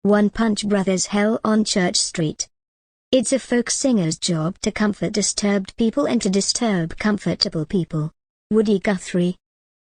One Punch Brothers Hell on Church Street. It's a folk singer's job to comfort disturbed people and to disturb comfortable people. Woody Guthrie.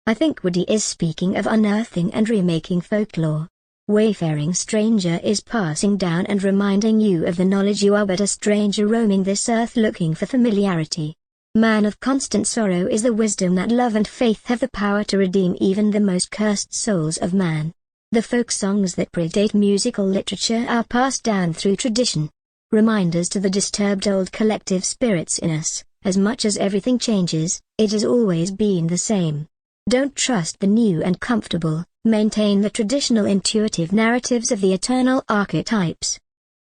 I think Woody is speaking of unearthing and remaking folklore. Wayfaring stranger is passing down and reminding you of the knowledge you are but a stranger roaming this earth looking for familiarity. Man of constant sorrow is the wisdom that love and faith have the power to redeem even the most cursed souls of man. The folk songs that predate musical literature are passed down through tradition. Reminders to the disturbed old collective spirits in us, as much as everything changes, it has always been the same. Don't trust the new and comfortable, maintain the traditional intuitive narratives of the eternal archetypes.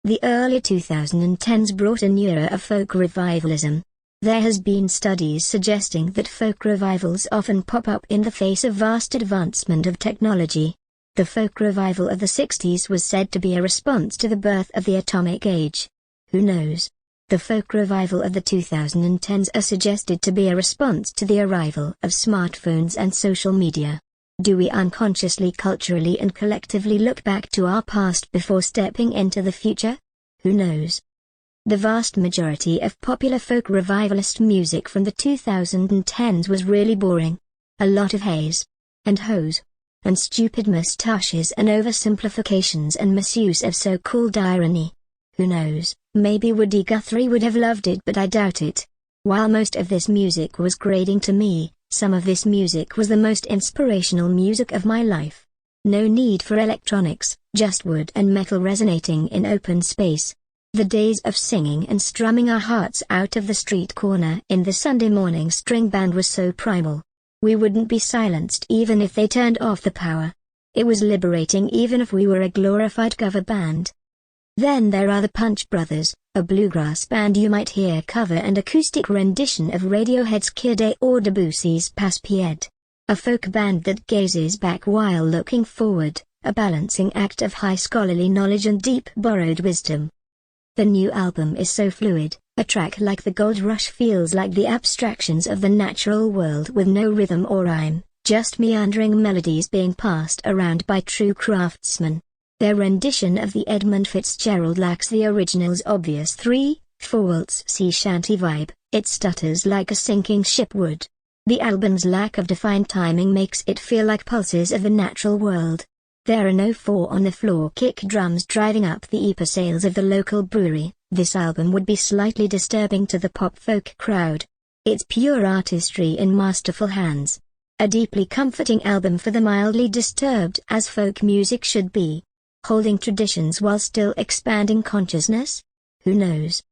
The early 2010s brought a new era of folk revivalism. There has been studies suggesting that folk revivals often pop up in the face of vast advancement of technology. The folk revival of the 60s was said to be a response to the birth of the atomic age. Who knows? The folk revival of the 2010s are suggested to be a response to the arrival of smartphones and social media. Do we unconsciously, culturally and collectively look back to our past before stepping into the future? Who knows? The vast majority of popular folk revivalist music from the 2010s was really boring. A lot of haze. And hoes. And stupid mustaches and oversimplifications and misuse of so-called irony. Who knows, maybe Woody Guthrie would have loved it, but I doubt it. While most of this music was grating to me, some of this music was the most inspirational music of my life. No need for electronics, just wood and metal resonating in open space. The days of singing and strumming our hearts out of the street corner in the Sunday morning string band was so primal. We wouldn't be silenced even if they turned off the power. It was liberating even if we were a glorified cover band. Then there are the Punch Brothers, a bluegrass band you might hear cover and acoustic rendition of Radiohead's Kid A or Debussy's Pas Pied. A folk band that gazes back while looking forward, a balancing act of high scholarly knowledge and deep borrowed wisdom. The new album is so fluid. A track like The Gold Rush feels like the abstractions of the natural world with no rhythm or rhyme, just meandering melodies being passed around by true craftsmen. Their rendition of the Edmund Fitzgerald lacks the original's obvious 3/4 waltz sea shanty vibe, it stutters like a sinking ship would. The album's lack of defined timing makes it feel like pulses of the natural world. There are no 4-on-the-floor kick drums driving up the EPA sales of the local brewery. This album would be slightly disturbing to the pop-folk crowd. It's pure artistry in masterful hands. A deeply comforting album for the mildly disturbed, as folk music should be. Holding traditions while still expanding consciousness? Who knows?